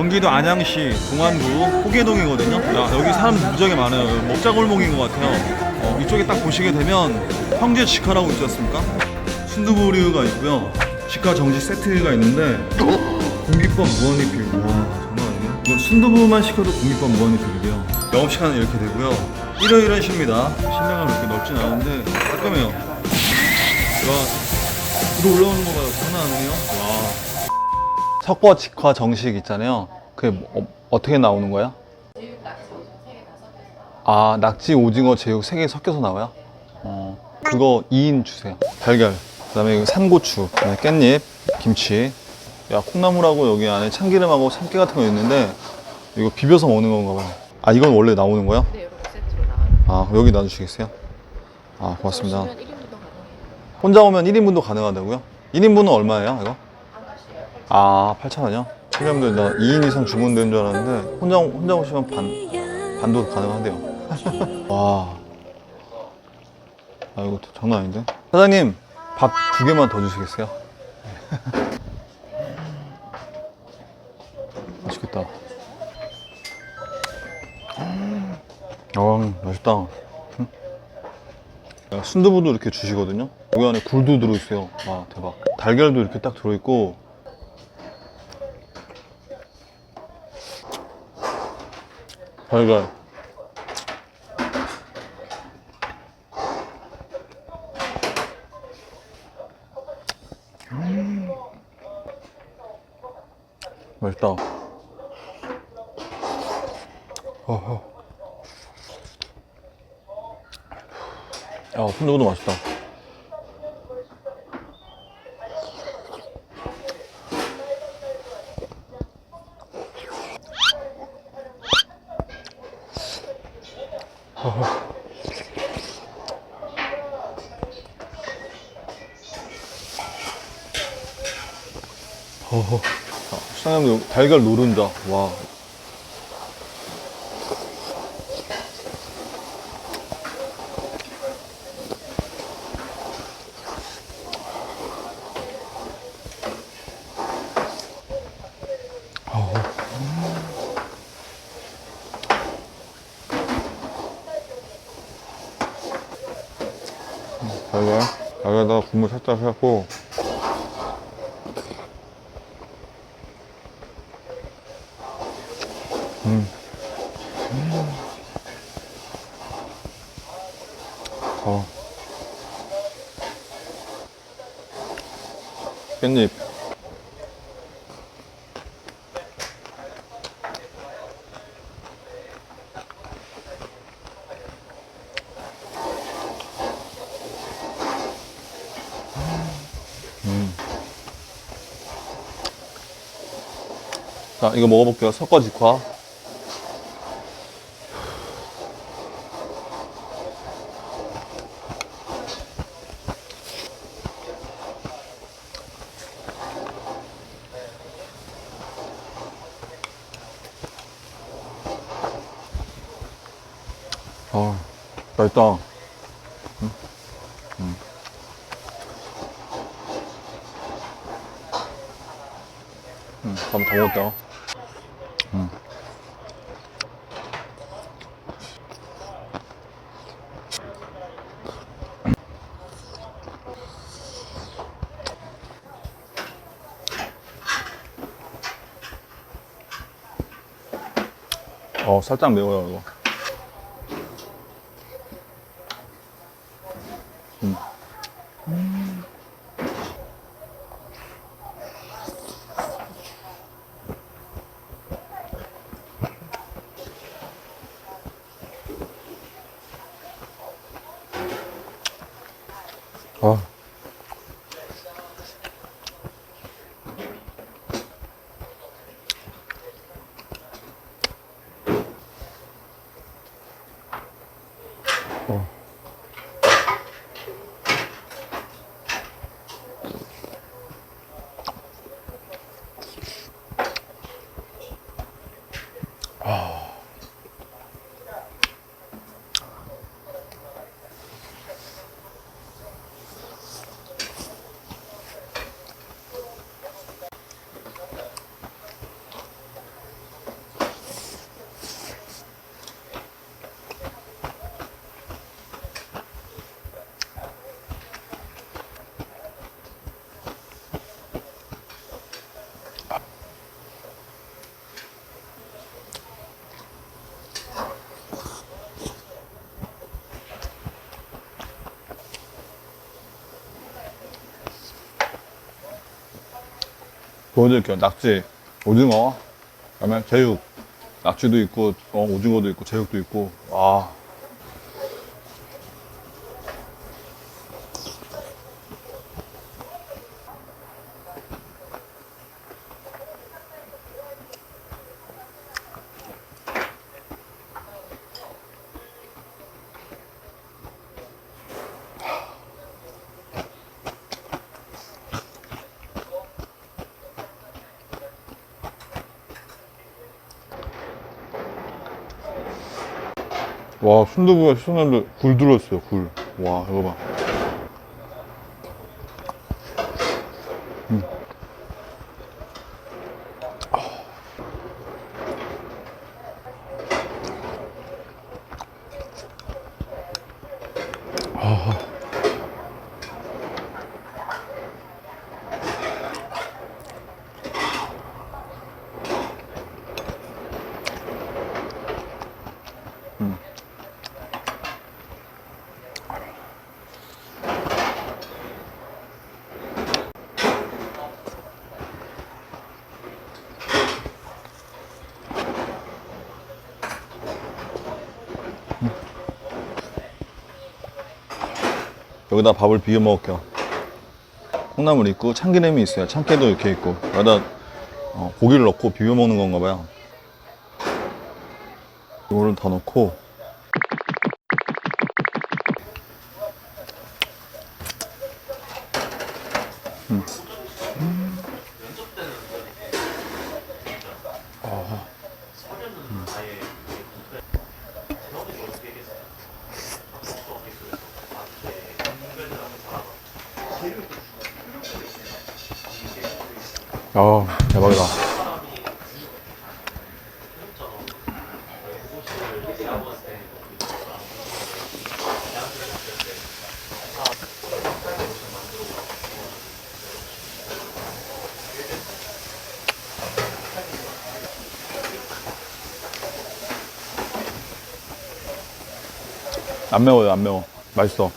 경기도 안양시 동안구 호계동이거든요. 야, 여기 사람 무지하게 많아요. 먹자골목인 것 같아요. 이쪽에 딱 보시게 되면 황제 직화라고 있지 않습니까? 순두부류가 있고요. 직화 정식 세트가 있는데 공깃밥 무한리필. 와, 장난 아니네. 이거 순두부만 시켜도 공깃밥 무한리필이래요. 영업시간은 이렇게 되고요. 일요일은 쉽니다. 신장은 이렇게 넓진 않은데 깔끔해요. 와, 위로 올라오는 거 봐요. 장난 아니에요. 와. 석과 직화 정식 있잖아요. 그게 어떻게 나오는 거야? 제육, 낙지, 오징어 3개 다 섞여서. 아, 낙지, 오징어, 제육 3개 섞여서 나와요? 그거 2인 주세요. 달걀, 그 다음에 이거 산고추, 그다음에 깻잎, 김치. 야, 콩나물하고 여기 안에 참기름하고 참깨 같은 거 있는데 이거 비벼서 먹는 건가 봐요. 아, 이건 원래 나오는 거야? 네, 이렇게 세트로 나와요. 아, 여기 놔주시겠어요? 아, 고맙습니다. 오시면 1인분도 가능해요. 혼자 오면 1인분도 가능하다고요? 1인분은 얼마예요, 이거? 아가씨예요. 아, 8,000원이요? 사장님들 나 2인 이상 주문되는 줄 알았는데 혼자 오시면 반도 가능하대요. 와, 아, 이거 장난 아닌데? 사장님, 밥 2개만 더 주시겠어요? 맛있겠다. 맛있다. 순두부도 이렇게 주시거든요. 여기 안에 굴도 들어있어요. 와, 대박. 달걀도 이렇게 딱 들어있고. 달걀. 맛있다. 야, 순두부도 맛있다. 사장님, 달걀 노른자. 와. 달걀에다가 국물 살짝 해갖고. 깻잎. 자, 이거 먹어볼게요. 석과직화. 맛있다. 밥다 먹었다. 살짝 매워요, 이거. 보여드릴게요. 낙지, 오징어, 그다음에 제육. 낙지도 있고, 오징어도 있고, 제육도 있고. 와. 와, 순두부가 시원한데 굴 들었어요, 굴. 와, 이거 봐. 여기다 밥을 비벼 먹을게요. 콩나물 있고 참기름이 있어요. 참깨도 이렇게 있고 여기다 고기를 넣고 비벼 먹는 건가 봐요. 이거를 다 넣고 대박이다. 안 매워요, 안 매워. 맛있어.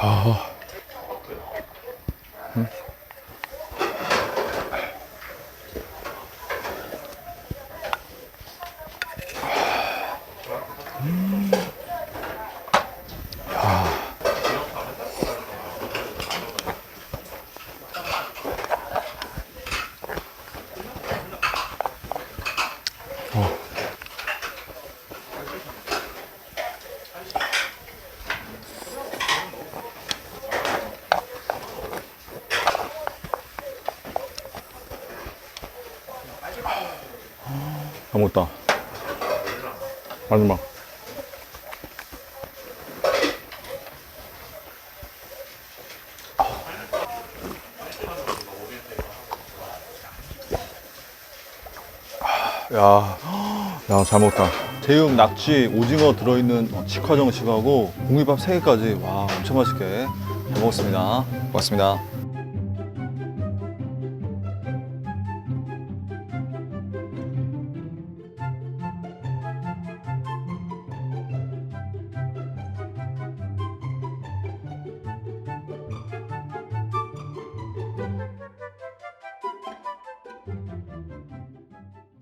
아. 다 먹었다. 마지막. 야, 잘 먹었다. 제육, 낙지, 오징어 들어있는 직화 정식하고 공깃밥 3개까지. 와, 엄청 맛있게 잘 먹었습니다. 고맙습니다.